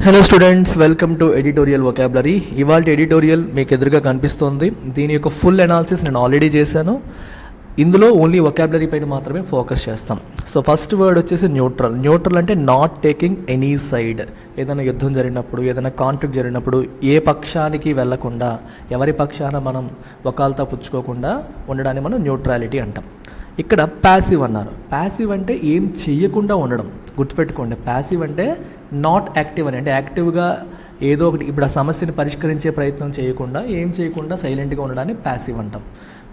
Hello students, welcome to editorial vocabulary. ఇవాళ editorial మీకు ఎదురుగా కనిపిస్తోంది. దీని యొక్క ఫుల్ అనాలిసిస్ నేను ఆల్రెడీ చేశాను. ఇందులో ఓన్లీ వొకాబులరీ పైన మాత్రమే ఫోకస్ చేస్తాం. సో ఫస్ట్ వర్డ్ వచ్చేసి న్యూట్రల్. న్యూట్రల్ అంటే నాట్ టేకింగ్ ఎనీ సైడ్. ఏదైనా యుద్ధం జరిగినప్పుడు, ఏదైనా కాన్ఫ్లిక్ట్ జరిగినప్పుడు ఏ పక్షానికి వెళ్లకుండా, ఎవరి పక్షాన మనం వకాల్తా పుచ్చుకోకుండా ఉండడాన్ని మనం న్యూట్రాలిటీ అంటాం. ఇక్కడ ప్యాసివ్ అన్నారు. ప్యాసివ్ అంటే ఏం చెయ్యకుండా ఉండడం. గుర్తుపెట్టుకోండి, ప్యాసివ్ అంటే నాట్ యాక్టివ్ అని, అంటే యాక్టివ్గా ఏదో ఒకటి ఇప్పుడు ఆ సమస్యని పరిష్కరించే ప్రయత్నం చేయకుండా, ఏం చేయకుండా సైలెంట్గా ఉండడాన్ని ప్యాసివ్ అంటాం.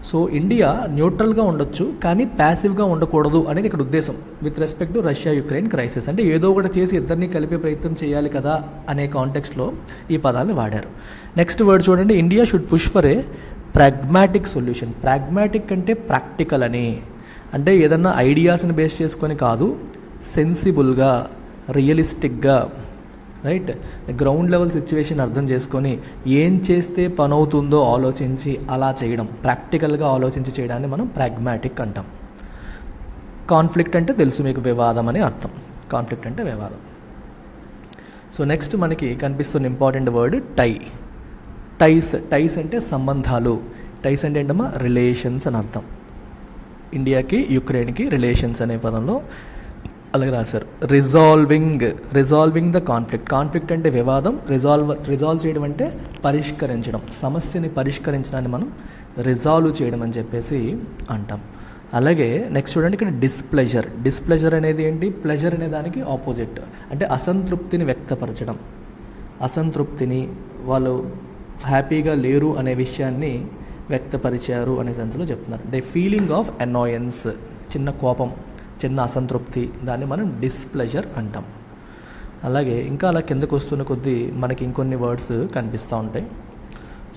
సో ఇండియా న్యూట్రల్గా ఉండొచ్చు, కానీ ప్యాసివ్గా ఉండకూడదు అనేది ఇక్కడ ఉద్దేశం. With respect to Russia Ukraine crisis, అంటే ఏదో ఒకటి చేసి ఇద్దరిని కలిపే ప్రయత్నం చేయాలి కదా అనే కాంటెక్స్ట్లో ఈ పదాన్ని వాడారు. నెక్స్ట్ వర్డ్ చూడండి, India should push for a pragmatic solution. Pragmatic అంటే ప్రాక్టికల్ అని, అంటే ఏదన్నా ఐడియాస్ని బేస్ చేసుకొని కాదు, సెన్సిబుల్గా, రియలిస్టిక్గా, రైట్, గ్రౌండ్ లెవెల్ సిచ్యువేషన్ అర్థం చేసుకొని ఏం చేస్తే పని అవుతుందో ఆలోచించి అలా చేయడం, ప్రాక్టికల్గా ఆలోచించి చేయడాన్ని మనం ప్రాగ్మాటిక్ అంటాం. కాన్ఫ్లిక్ట్ అంటే తెలుసు మీకు, వివాదం అని అర్థం. కాన్ఫ్లిక్ట్ అంటే వివాదం. సో నెక్స్ట్ మనకి కనిపిస్తున్న ఇంపార్టెంట్ వర్డ్ టై. టైస్ అంటే సంబంధాలు. టైస్ అంటే ఏంటమ్మా, రిలేషన్స్ అని అర్థం. ఇండియాకి యుక్రెయిన్కి రిలేషన్స్ అనే పదంలో అలాగే రాశారు. రిజాల్వింగ్ ద కాన్ఫ్లిక్ట్ అంటే వివాదం, రిజాల్వ్ చేయడం అంటే పరిష్కరించడం, సమస్యని పరిష్కరించడాన్ని మనం రిజాల్వ్ చేయడం అని చెప్పేసి అంటాం. అలాగే నెక్స్ట్ చూడండి, ఇక్కడ డిస్ప్లెజర్ అనేది ఏంటి, ప్లెజర్ అనే దానికి ఆపోజిట్, అంటే అసంతృప్తిని వ్యక్తపరచడం. అసంతృప్తిని, వాళ్ళు హ్యాపీగా లేరు అనే విషయాన్ని వ్యక్తపరిచారు అనే సెన్స్లో చెప్తున్నారు. అంటే ఫీలింగ్ ఆఫ్ అనాయన్స్, చిన్న కోపం, చిన్న అసంతృప్తి, దాన్ని మనం డిస్ప్లెజర్ అంటాం. అలాగే ఇంకా అలా కిందకు వస్తున్న కొద్దీ మనకి ఇంకొన్ని వర్డ్స్ కనిపిస్తూ ఉంటాయి.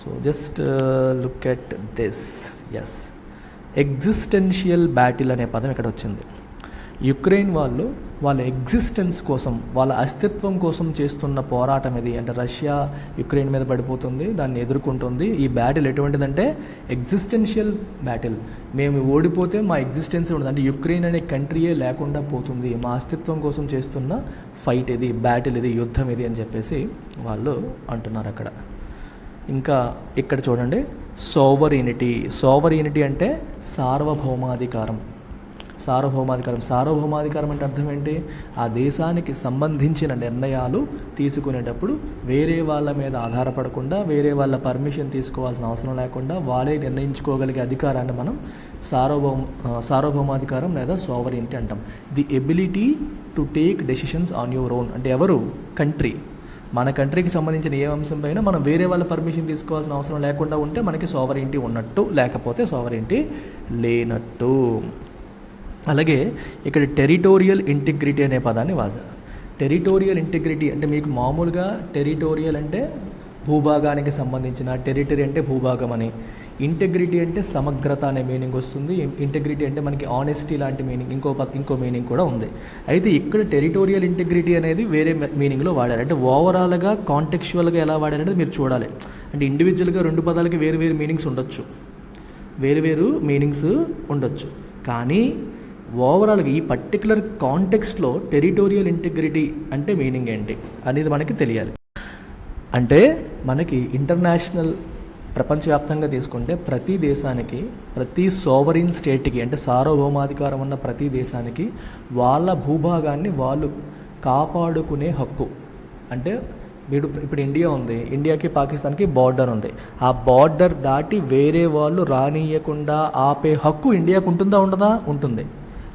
So just look at this. Yes, existential battle అనే పదం ఇక్కడ వచ్చింది. యుక్రెయిన్ వాళ్ళు వాళ్ళ ఎగ్జిస్టెన్స్ కోసం, వాళ్ళ అస్తిత్వం కోసం చేస్తున్న పోరాటం ఇది. అంటే రష్యా యుక్రెయిన్ మీద పడిపోతుంది, దాన్ని ఎదుర్కొంటుంది. ఈ బ్యాటిల్ ఎటువంటిదంటే ఎగ్జిస్టెన్షియల్ బ్యాటిల్. మేము ఓడిపోతే మా ఎగ్జిస్టెన్స్ ఉండదు, అంటే యుక్రెయిన్ అనే కంట్రీయే లేకుండా పోతుంది. మా అస్తిత్వం కోసం చేస్తున్న ఫైట్ ఇది, బ్యాటిల్ ఇది, యుద్ధం ఇది అని చెప్పేసి వాళ్ళు అంటున్నారు అక్కడ. ఇంకా ఇక్కడ చూడండి, సోవరీనిటీ అంటే సార్వభౌమాధికారం. సార్వభౌమాధికారం అంటే అర్థం ఏంటి, ఆ దేశానికి సంబంధించిన నిర్ణయాలు తీసుకునేటప్పుడు వేరే వాళ్ళ మీద ఆధారపడకుండా, వేరే వాళ్ళ పర్మిషన్ తీసుకోవాల్సిన అవసరం లేకుండా వాళ్ళే నిర్ణయించుకోగలిగే అధికారాన్ని మనం సార్వభౌమాధికారం లేదా సోవరీనిటీ అంటాం. The ability to take decisions on your own, అంటే ఎవరు, కంట్రీ. మన కంట్రీకి సంబంధించిన ఏ అంశం పైన మనం వేరే వాళ్ళ పర్మిషన్ తీసుకోవాల్సిన అవసరం లేకుండా ఉంటే మనకి సోవరీనిటీ ఉన్నట్టు, లేకపోతే సోవరీనిటీ లేనట్టు. అలాగే ఇక్కడ టెరిటోరియల్ ఇంటిగ్రిటీ అనే పదాన్ని వాడారు. టెరిటోరియల్ ఇంటిగ్రిటీ అంటే మీకు మామూలుగా టెరిటోరియల్ అంటే భూభాగానికి సంబంధించిన, టెరిటరీ అంటే భూభాగం అని, ఇంటిగ్రిటీ అంటే సమగ్రత అనే మీనింగ్ వస్తుంది. ఇంటిగ్రిటీ అంటే మనకి ఆనెస్టీ లాంటి మీనింగ్, ఇంకో మీనింగ్ కూడా ఉంది. అయితే ఇక్కడ టెరిటోరియల్ ఇంటిగ్రిటీ అనేది వేరే మీనింగ్లో వాడారు. అంటే ఓవరాల్గా కాంటెక్చువల్గా ఎలా వాడారనేది మీరు చూడాలి. అంటే ఇండివిజువల్గా రెండు పదాలకి వేరు మీనింగ్స్ ఉండొచ్చు, మీనింగ్స్ ఉండొచ్చు, కానీ ఓవరాల్గా ఈ పర్టికులర్ కాంటెక్స్ట్లో టెరిటోరియల్ ఇంటిగ్రిటీ అంటే మీనింగ్ ఏంటి అనేది మనకి తెలియాలి. అంటే మనకి ఇంటర్నేషనల్, ప్రపంచవ్యాప్తంగా తీసుకుంటే ప్రతి దేశానికి, ప్రతి సోవరీన్ స్టేట్కి, అంటే సార్వభౌమాధికారం ఉన్న ప్రతి దేశానికి వాళ్ళ భూభాగాన్ని వాళ్ళు కాపాడుకునే హక్కు. అంటే ఇప్పుడు ఇండియా ఉంది, ఇండియాకి పాకిస్తాన్కి బార్డర్ ఉంది. ఆ బార్డర్ దాటి వేరే వాళ్ళు రానియకుండా ఆపే హక్కు ఇండియాకు ఉంటుందా ఉండదా? ఉంటుంది.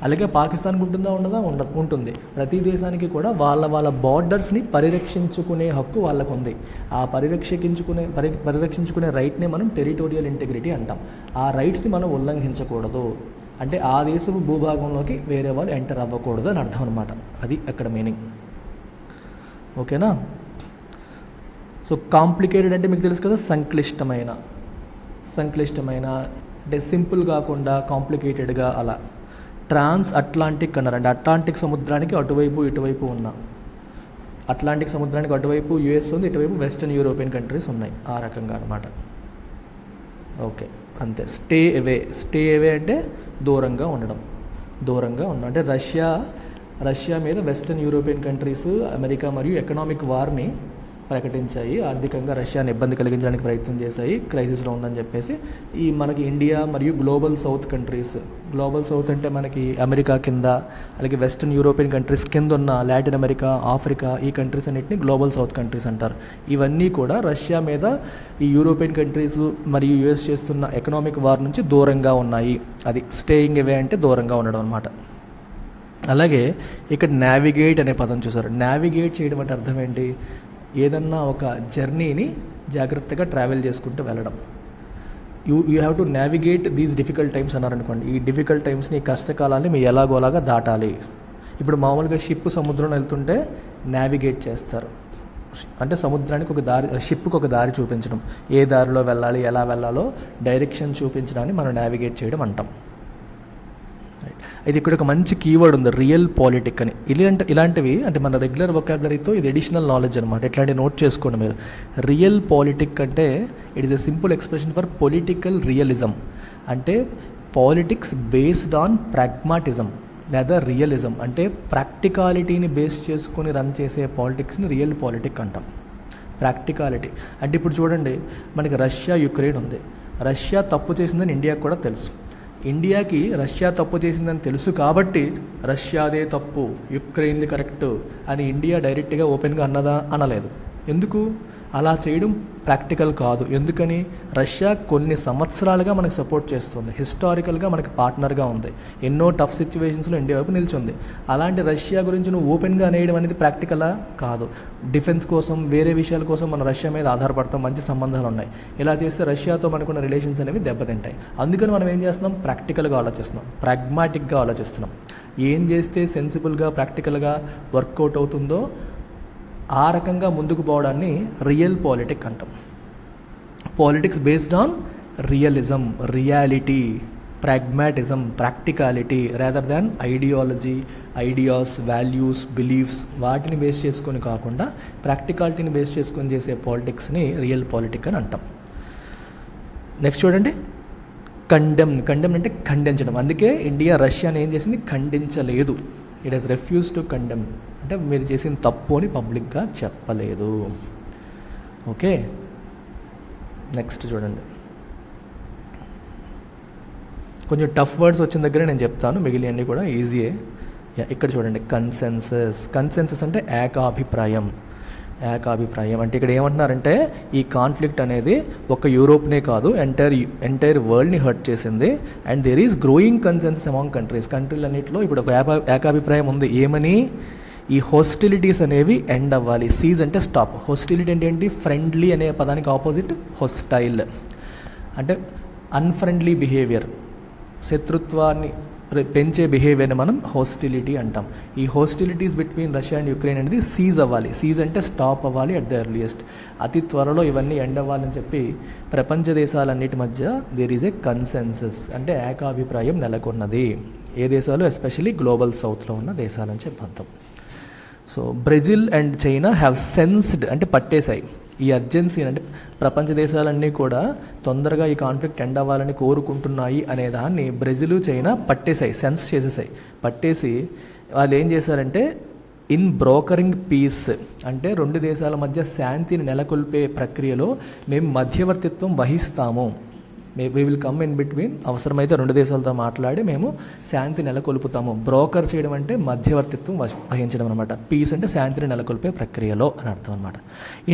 అలాగే పాకిస్తాన్కి ఉంటుందా ఉండదా? ఉంటుంది. ప్రతి దేశానికి కూడా వాళ్ళ బార్డర్స్ని పరిరక్షించుకునే హక్కు వాళ్ళకు ఉంది. ఆ పరిరక్షించుకునే రైట్ని మనం టెరిటోరియల్ ఇంటిగ్రిటీ అంటాం. ఆ రైట్స్ని మనం ఉల్లంఘించకూడదు, అంటే ఆ దేశపు భూభాగంలోకి వేరే వాళ్ళు ఎంటర్ అవ్వకూడదు అని అర్థం అనమాట. అది అక్కడ మీనింగ్. ఓకేనా? సో కాంప్లికేటెడ్ అంటే మీకు తెలుసు కదా, సంక్లిష్టమైన అంటే సింపుల్ కాకుండా కాంప్లికేటెడ్గా అలా. ట్రాన్స్ అట్లాంటిక్ అన్నారు, అంటే అట్లాంటిక్ సముద్రానికి అటువైపు ఇటువైపు ఉన్న, అట్లాంటిక్ సముద్రానికి అటువైపు యుఎస్ ఉంది, ఇటువైపు వెస్టర్న్ యూరోపియన్ కంట్రీస్ ఉన్నాయి, ఆ రకంగా అనమాట. ఓకే, అంతే. స్టే అవే అంటే దూరంగా ఉండడం. అంటే రష్యా రష్యా మీద వెస్టర్న్ యూరోపియన్ కంట్రీస్, అమెరికా మరియు ఎకనామిక్ వార్ని ప్రకటించాయి. ఆర్థికంగా రష్యాని ఇబ్బంది కలిగించడానికి ప్రయత్నం చేశాయి, క్రైసిస్లో ఉందని చెప్పేసి. ఈ మనకి ఇండియా మరియు global south countries, global south అంటే మనకి అమెరికా కింద, అలాగే వెస్టర్న్ యూరోపియన్ కంట్రీస్ కింద ఉన్న లాటిన్ అమెరికా, ఆఫ్రికా, ఈ కంట్రీస్ అన్నింటినీ గ్లోబల్ సౌత్ కంట్రీస్ అంటారు. ఇవన్నీ కూడా రష్యా మీద ఈ యూరోపియన్ కంట్రీస్ మరియు యుఎస్ చేస్తున్న ఎకనామిక్ వార్ నుంచి దూరంగా ఉన్నాయి. అది స్టేయింగ్ అవే అంటే దూరంగా ఉండడం అనమాట. అలాగే ఇక్కడ నావిగేట్ అనే పదం చూసారు. నావిగేట్ చేయడం అంటే అర్థం ఏంటి? ఏదన్నా ఒక జర్నీని జాగ్రత్తగా ట్రావెల్ చేసుకుంటూ వెళ్ళడం. You have to navigate these difficult times అన్నారనుకోండి. ఈ డిఫికల్ట్ టైమ్స్ని, ఈ కష్టకాలాన్ని మీరు ఎలాగోలాగా దాటాలి. ఇప్పుడు మామూలుగా షిప్ సముద్రంలో వెళ్తుంటే నావిగేట్ చేస్తారు, అంటే సముద్రానికి ఒక దారి, షిప్కి ఒక దారి చూపించడం, ఏ దారిలో వెళ్ళాలి, ఎలా వెళ్ళాలో డైరెక్షన్ చూపించడాన్ని మనం నావిగేట్ చేయడం అంటాం. ఇది ఇక్కడ ఒక మంచి కీవర్డ్ ఉంది, రియల్ పాలిటిక్ అని. ఇలాంటివి అంటే మన రెగ్యులర్ వొకాబులరీతో ఇది అడిషనల్ నాలెడ్జ్ అనమాట. ఇట్లాంటివి నోట్ చేసుకోండి మీరు. రియల్ పాలిటిక్ అంటే it is a simple expression for political realism. అంటే పాలిటిక్స్ బేస్డ్ ఆన్ ప్రాగ్మాటిజం లేదా రియలిజం. అంటే ప్రాక్టికాలిటీని బేస్ చేసుకొని రన్ చేసే పాలిటిక్స్ని రియల్ పాలిటిక్ అంటాం. ప్రాక్టికాలిటీ అంటే ఇప్పుడు చూడండి, మనకి రష్యా, యుక్రెయిన్ ఉంది. రష్యా తప్పు చేసిందని ఇండియాకు కూడా తెలుసు. ఇండియాకి రష్యా తప్పు చేసిందని తెలుసు కాబట్టి రష్యాదే తప్పు, యుక్రెయిన్ది కరెక్ట్ అని ఇండియా డైరెక్ట్గా ఓపెన్గా అన్నదా? అనలేదు. ఎందుకు? అలా చేయడం ప్రాక్టికల్ కాదు. ఎందుకని? రష్యా కొన్ని సంవత్సరాలుగా మనకు సపోర్ట్ చేస్తుంది, హిస్టారికల్గా మనకి పార్ట్నర్గా ఉంది, ఎన్నో టఫ్ సిచ్యువేషన్స్లో ఇండియా వైపు నిల్చుంది. అలాంటి రష్యా గురించి నువ్వు ఓపెన్గా అనేయడం అనేది ప్రాక్టికలా? కాదు. డిఫెన్స్ కోసం, వేరే విషయాల కోసం మనం రష్యా మీద ఆధారపడతాం, మంచి సంబంధాలు ఉన్నాయి. ఇలా చేస్తే రష్యాతో మనకున్న రిలేషన్స్ అనేవి దెబ్బతింటాయి. అందుకని మనం ఏం చేస్తున్నాం? ప్రాక్టికల్గా ఆలోచిస్తున్నాం, ప్రాగ్మాటిక్గా ఆలోచిస్తున్నాం. ఏం చేస్తే సెన్సిబుల్గా, ప్రాక్టికల్గా వర్కౌట్ అవుతుందో ఆ రకంగా ముందుకు పోవడాన్ని రియల్ పాలిటిక్ అంటాం. Politics based on realism, reality, pragmatism, practicality rather than ideology, ideas, values, beliefs వాటిని బేస్ చేసుకొని కాకుండా ప్రాక్టికాలిటీని బేస్ చేసుకొని చేసే పాలిటిక్స్ని రియల్ పాలిటిక్ అని అంటాం. నెక్స్ట్ చూడండి, కండెమ్. కండెమ్ అంటే ఖండించడం. అందుకే ఇండియా రష్యాని ఏం చేసింది? ఖండించలేదు. It has refused to condemn. అంటే మీరు చేసిన తప్పు అని పబ్లిక్గా చెప్పలేదు. ఓకే, నెక్స్ట్ చూడండి. కొంచెం టఫ్ వర్డ్స్ వచ్చిన దగ్గర నేను చెప్తాను, మిగిలినవన్నీ కూడా ఈజీయే. ఇక్కడ చూడండి, కన్సెన్సస్. కన్సెన్సస్ అంటే ఏకాభిప్రాయం. ఏకాభిప్రాయం అంటే ఇక్కడ ఏమంటున్నారంటే ఈ కాన్ఫ్లిక్ట్ అనేది ఒక యూరోప్నే కాదు, ఎంటైర్ వరల్డ్ని హర్ట్ చేసింది. And there is growing consensus among countries. కంట్రీలన్నింటిలో ఇప్పుడు ఒక ఏకాభిప్రాయం ఉంది. ఏమని? ఈ హోస్టిలిటీస్ అనేవి ఎండ్ అవ్వాలి. సీజ్ అంటే స్టాప్. హోస్టిలిటీ అంటే ఏంటి? ఫ్రెండ్లీ అనే పదానికి ఆపోజిట్ హోస్టైల్. అంటే అన్ఫ్రెండ్లీ బిహేవియర్, శత్రుత్వాన్ని పెంచే బిహేవియర్ని మనం హోస్టిలిటీ అంటాం. ఈ హోస్టిలిటీస్ బిట్వీన్ రష్యా అండ్ యుక్రెయిన్ అనేది సీజ్ అవ్వాలి. సీజ్ అంటే స్టాప్ అవ్వాలి అట్ ద ఎర్లియస్ట్. అతి త్వరలో ఇవన్నీ ఎండ్ అవ్వాలని చెప్పి ప్రపంచ దేశాలన్నిటి మధ్య దేర్ ఈజ్ ఏ కన్సెన్సస్, అంటే ఏకాభిప్రాయం నెలకొన్నది. ఏ దేశాలు? ఎస్పెషలీ గ్లోబల్ సౌత్లో ఉన్న దేశాలని చెప్పి అర్థం. So Brazil and China have sensed అంటే పట్టేశాయి ఈ అర్జెన్సీ. అంటే ప్రపంచ దేశాలన్నీ కూడా తొందరగా ఈ కాన్ఫ్లిక్ట్ ఎండ్ అవ్వాలని కోరుకుంటున్నాయి అనే దాన్ని బ్రెజిల్, చైనా పట్టేశాయి, సెన్స్ చేసేసాయి. పట్టేసి వాళ్ళు ఏం చేశారంటే ఇన్ బ్రోకరింగ్ పీస్ అంటే రెండు దేశాల మధ్య శాంతిని నెలకొల్పే ప్రక్రియలో మేము మధ్యవర్తిత్వం వహిస్తాము. We will come in between. అవసరమైతే రెండు దేశాలతో మాట్లాడి మేము శాంతి నెలకొల్పుతాము. బ్రోకర్ చేయడం అంటే మధ్యవర్తిత్వం వహించడం అనమాట. పీస్ అంటే శాంతిని నెలకొల్పే ప్రక్రియలో అని అర్థం అనమాట.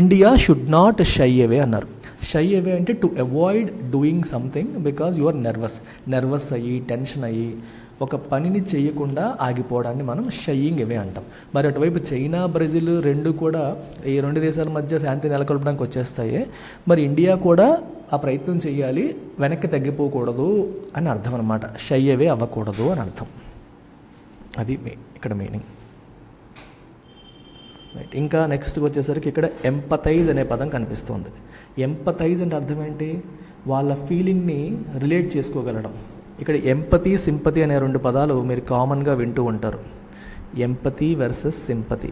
India should not shy away అన్నారు. షై అవే అంటే to avoid doing something because you are nervous అయ్యి, టెన్షన్ అయ్యి ఒక పనిని చేయకుండా ఆగిపోవడాన్ని మనం షయ్యింగ్ అవే అంటాం. మరి అటువైపు చైనా, బ్రెజిల్ రెండు కూడా ఈ రెండు దేశాల మధ్య శాంతి నెలకొల్పడానికి వచ్చేస్తాయి. మరి ఇండియా కూడా ఆ ప్రయత్నం చేయాలి, వెనక్కి తగ్గిపోకూడదు అని అర్థం అనమాట. షై అవే అవ్వకూడదు అని అర్థం. అది ఇక్కడ మీనింగ్. రైట్, ఇంకా నెక్స్ట్ వచ్చేసరికి ఇక్కడ ఎంపథైజ్ అనే పదం కనిపిస్తుంది. ఎంపథైజ్ అంటే అర్థం ఏంటి? వాళ్ళ ఫీలింగ్ని రిలేట్ చేసుకోగలడం. ఇక్కడ ఎంపతి, సింపతి అనే రెండు పదాలు మీరు కామన్గా వింటూ ఉంటారు. Empathy versus sympathy.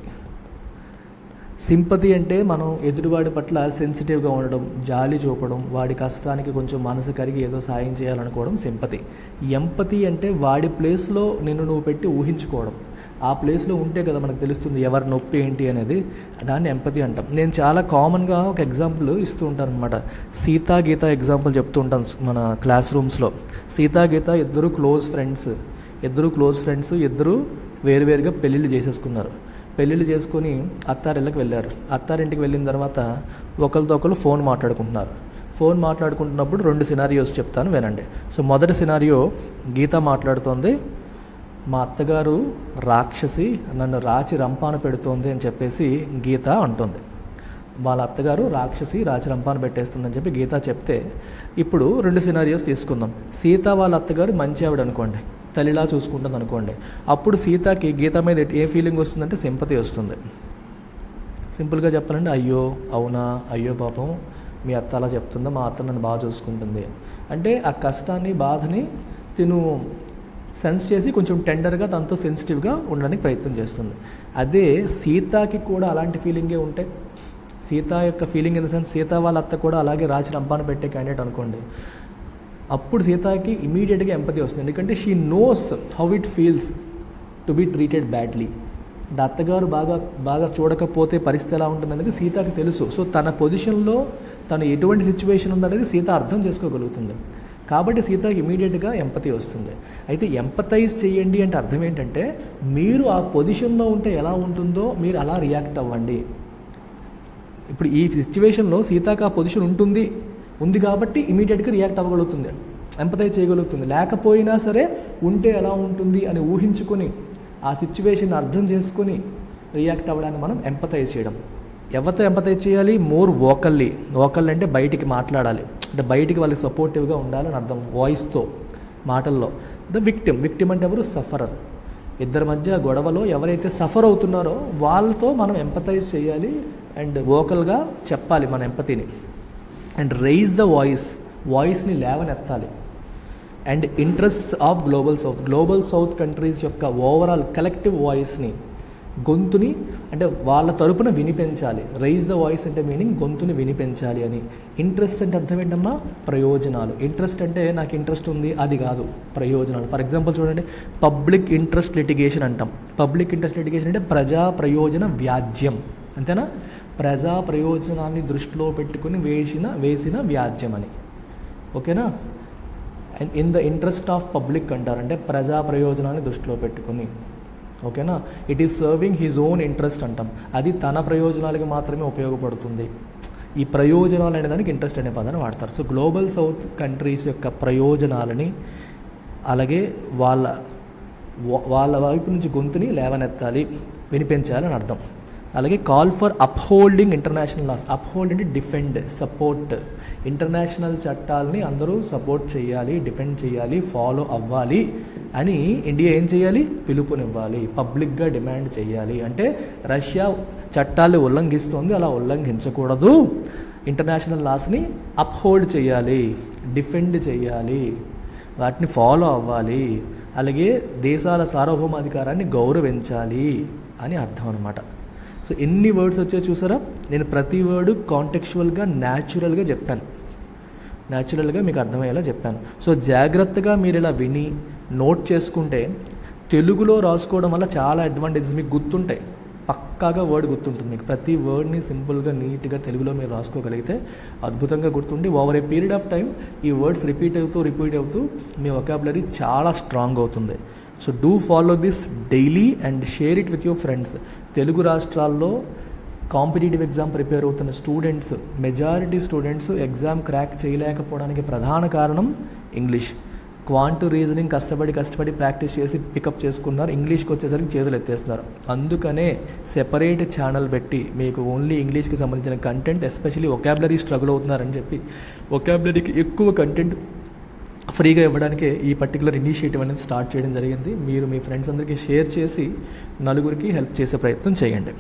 సింపతి అంటే మనం ఎదుటివాడి పట్ల సెన్సిటివ్గా ఉండడం, జాలి చూపడం, వాడి కష్టానికి కొంచెం మనసు కరిగి ఏదో సాయం చేయాలనుకోవడం సింపతి. ఎంపతి అంటే వాడి ప్లేస్లో నిన్ను నువ్వు పెట్టి ఊహించుకోవడం. ఆ ప్లేస్లో ఉంటే కదా మనకు తెలుస్తుంది ఎవరి నొప్పి ఏంటి అనేది. దాన్ని ఎంపతి అంటాం. నేను చాలా కామన్గా ఒక ఎగ్జాంపుల్ ఇస్తూ ఉంటాను అనమాట. సీతా గీత ఎగ్జాంపుల్ చెప్తూ ఉంటాను మన క్లాస్ రూమ్స్లో. సీతా గీత ఇద్దరు క్లోజ్ ఫ్రెండ్స్, ఇద్దరు వేరువేరుగా పెళ్ళిళ్ళు చేసేసుకున్నారు. పెళ్ళిళ్ళు చేసుకొని అత్తారింటికి వెళ్ళారు. అత్తారింటికి వెళ్ళిన తర్వాత ఒకరితో ఒకరు ఫోన్ మాట్లాడుకుంటున్నప్పుడు 2 సినారియోస్ చెప్తాను వినండి. సో మొదటి సినారియో, గీత మాట్లాడుతోంది, మా అత్తగారు రాక్షసి, నన్ను రాచి రంపాన పెడుతోంది అని చెప్పేసి గీత అంటుంది. వాళ్ళ అత్తగారు రాక్షసి, రాచి రంపాన పెట్టేస్తుందని చెప్పి గీత చెప్తే, ఇప్పుడు 2 సినారియోస్ తీసుకుందాం. సీత వాళ్ళ అత్తగారు మంచి ఆవిడ అనుకోండి, తల్లిలా చూసుకుంటుంది అనుకోండి. అప్పుడు సీతకి గీత మీద ఏ ఫీలింగ్ వస్తుందంటే సింపతి వస్తుంది. సింపుల్గా చెప్పాలంటే అయ్యో అవునా, అయ్యో పాపం మీ అత్త అలా చెప్తుందా, మా అత్త నన్ను బాగా చూసుకుంటుంది అంటే ఆ కష్టాన్ని బాధని తిను సెన్స్ చేసి కొంచెం టెండర్గా తనతో సెన్సిటివ్గా ఉండడానికి ప్రయత్నం చేస్తుంది. అదే సీతకి కూడా అలాంటి ఫీలింగే ఉంటే, సీత యొక్క feeling in the sense Sita వాళ్ళ అత్త కూడా అలాగే రాచి రంపాన పెట్టే క్యాండిడేట్ అనుకోండి, అప్పుడు సీతకి ఇమీడియట్గా ఎంపతి వస్తుంది. ఎందుకంటే she knows how it feels to be treated badly. అంటే అత్తగారు బాగా చూడకపోతే పరిస్థితి ఎలా ఉంటుందనేది సీతకి తెలుసు. సో తన పొజిషన్లో తను ఎటువంటి సిచ్యువేషన్ ఉందనేది సీత అర్థం చేసుకోగలుగుతుంది. కాబట్టి సీతకి ఇమీడియట్గా ఎంపతి వస్తుంది. అయితే ఎంపతైజ్ చేయండి అంటే అర్థం ఏంటంటే, మీరు ఆ పొజిషన్లో ఉంటే ఎలా ఉంటుందో మీరు అలా రియాక్ట్ అవ్వండి. ఇప్పుడు ఈ సిచ్యువేషన్లో సీతకి ఆ పొజిషన్ ఉంది కాబట్టి ఇమీడియట్గా రియాక్ట్ అవ్వగలుగుతుంది, ఎంపతైజ్ చేయగలుగుతుంది. లేకపోయినా సరే ఉంటే ఎలా ఉంటుంది అని ఊహించుకొని ఆ సిచ్యువేషన్ అర్థం చేసుకొని రియాక్ట్ అవ్వడానికి మనం ఎంపతైజ్ చేయడం. ఎవరితో ఎంపతైజ్ చేయాలి? మోర్ వోకల్లీ అంటే బయటికి మాట్లాడాలి, అంటే బయటికి వాళ్ళకి సపోర్టివ్గా ఉండాలని అర్థం. వాయిస్తో, మాటల్లో. ద విక్టిమ్ అంటే ఎవరు? సఫరర్. ఇద్దరి మధ్య గొడవలో ఎవరైతే సఫర్ అవుతున్నారో వాళ్ళతో మనం ఎంపతైజ్ చేయాలి అండ్ వోకల్గా చెప్పాలి మన ఎంపతిని. అండ్ రైజ్ ద వాయిస్ని లేవనెత్తాలి. And interests of global south countries యొక్క ఓవరాల్ కలెక్టివ్ వాయిస్ని, గొంతుని అంటే వాళ్ళ తరపున వినిపించాలి. రైజ్ ద వాయిస్ అంటే మీనింగ్ గొంతుని వినిపించాలి అని. ఇంట్రెస్ట్ అంటే అర్థం ఏంటమ్మా? ప్రయోజనాలు. ఇంట్రెస్ట్ అంటే నాకు ఇంట్రెస్ట్ ఉంది అది కాదు, ప్రయోజనాలు. ఫర్ ఎగ్జాంపుల్ చూడండి, పబ్లిక్ ఇంట్రెస్ట్ లిటిగేషన్ అంటాం. పబ్లిక్ ఇంట్రెస్ట్ లిటిగేషన్ అంటే ప్రజా ప్రయోజన వ్యాజ్యం, అంతేనా? ప్రజా ప్రయోజనాన్ని దృష్టిలో పెట్టుకుని వేసిన వ్యాజ్యం అని. ఓకేనా? And in the interest of public అంటారు, అంటే ప్రజా ప్రయోజనాన్ని దృష్టిలో పెట్టుకుని. ఓకేనా? It is serving his own interest అంటాం, అది తన ప్రయోజనాలకి మాత్రమే ఉపయోగపడుతుంది. ఈ ప్రయోజనాలు అనే దానికి ఇంట్రెస్ట్ అనే పదాన్ని వాడతారు. సో గ్లోబల్ సౌత్ కంట్రీస్ యొక్క ప్రయోజనాలని అలాగే వాళ్ళ వైపు నుంచి గొంతుని లేవనెత్తాలి, వినిపించాలి అని అర్థం. అలాగే call for upholding international laws. Uphold అంటే డిఫెండ్, సపోర్ట్. ఇంటర్నేషనల్ చట్టాలని అందరూ సపోర్ట్ చేయాలి, డిఫెండ్ చేయాలి, ఫాలో అవ్వాలి అని ఇండియా ఏం చేయాలి? పిలుపునివ్వాలి, పబ్లిక్గా డిమాండ్ చేయాలి. అంటే రష్యా చట్టాలు ఉల్లంఘిస్తుంది, అలా ఉల్లంఘించకూడదు. ఇంటర్నేషనల్ లాస్ని అప్హోల్డ్ చేయాలి, డిఫెండ్ చేయాలి, వాటిని ఫాలో అవ్వాలి. అలాగే దేశాల సార్వభౌమాధికారాన్ని గౌరవించాలి అని అర్థం అనమాట. సో ఎన్ని వర్డ్స్ వచ్చాయో చూసారా? నేను ప్రతి వర్డ్ కాంటెక్చువల్గా న్యాచురల్గా చెప్పాను, న్యాచురల్గా మీకు అర్థమయ్యేలా చెప్పాను. సో జాగ్రత్తగా మీరు ఇలా విని నోట్ చేసుకుంటే తెలుగులో రాసుకోవడం వల్ల చాలా అడ్వాంటేజెస్ మీకు గుర్తుంటాయి. పక్కాగా వర్డ్ గుర్తుంటుంది మీకు. ప్రతి వర్డ్ని సింపుల్గా నీట్గా తెలుగులో మీరు రాసుకోగలిగితే అద్భుతంగా గుర్తుండి over a period of time ఈ వర్డ్స్ రిపీట్ అవుతూ మీ వొకాబులరీ చాలా స్ట్రాంగ్ అవుతుంది. So do follow this daily and share it with your friends. Telugu రాష్ట్రాల్లో కాంపిటేటివ్ ఎగ్జామ్ ప్రిపేర్ అవుతున్న students, majority students exam crack చేయలేకపోవడానికి ప్రధాన కారణం ఇంగ్లీష్. క్వాంటు రీజనింగ్ కష్టపడి ప్రాక్టీస్ చేసి పికప్ చేసుకున్నారు, ఇంగ్లీష్కి వచ్చేసరికి చేతులు ఎత్తేస్తున్నారు. అందుకనే సెపరేట్ ఛానల్ పెట్టి మీకు ఓన్లీ ఇంగ్లీష్కి సంబంధించిన కంటెంట్, ఎస్పెషల్లీ వొకాబులరీ స్ట్రగుల్ అవుతున్నారని చెప్పి వొకాబులరీకి ఎక్కువ కంటెంట్ ఫ్రీగా ఇవ్వడానికే ఈ పర్టికులర్ ఇనిషియేటివ్ అనేది స్టార్ట్ చేయడం జరిగింది. మీరు మీ ఫ్రెండ్స్ అందరికీ షేర్ చేసి నలుగురికి హెల్ప్ చేసే ప్రయత్నం చేయండి.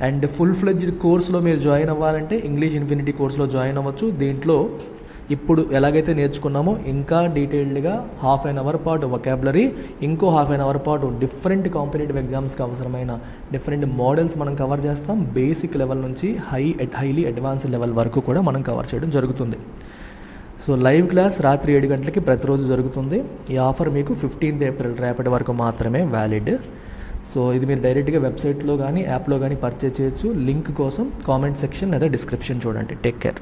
అండ్ ఫుల్ ఫ్లెడ్జ్డ్ కోర్స్లో మీరు జాయిన్ అవ్వాలంటే ఇంగ్లీష్ ఇన్ఫినిటీ కోర్స్లో జాయిన్ అవ్వచ్చు. దీంట్లో ఇప్పుడు ఎలాగైతే నేర్చుకున్నామో ఇంకా డీటెయిల్డ్గా హాఫ్ అన్ అవర్ పాటు వొకాబులరీ, ఇంకో హాఫ్ అన్ అవర్ పాటు డిఫరెంట్ కాంపిటేటివ్ ఎగ్జామ్స్కి అవసరమైన డిఫరెంట్ మోడల్స్ మనం కవర్ చేస్తాం. బేసిక్ లెవెల్ నుంచి హైలీ అడ్వాన్స్డ్ లెవెల్ వరకు కూడా మనం కవర్ చేయడం జరుగుతుంది. సో లైవ్ క్లాస్ రాత్రి 7 గంటలకి ప్రతిరోజు జరుగుతుంది. ఈ ఆఫర్ మీకు 15th ఏప్రిల్ రేపటి వరకు మాత్రమే వ్యాలిడ్. సో ఇది మీరు డైరెక్ట్గా వెబ్సైట్లో కానీ యాప్లో కానీ పర్చేస్ చేయొచ్చు. లింక్ కోసం కామెంట్ సెక్షన్ లేదా డిస్క్రిప్షన్ చూడండి. Take care.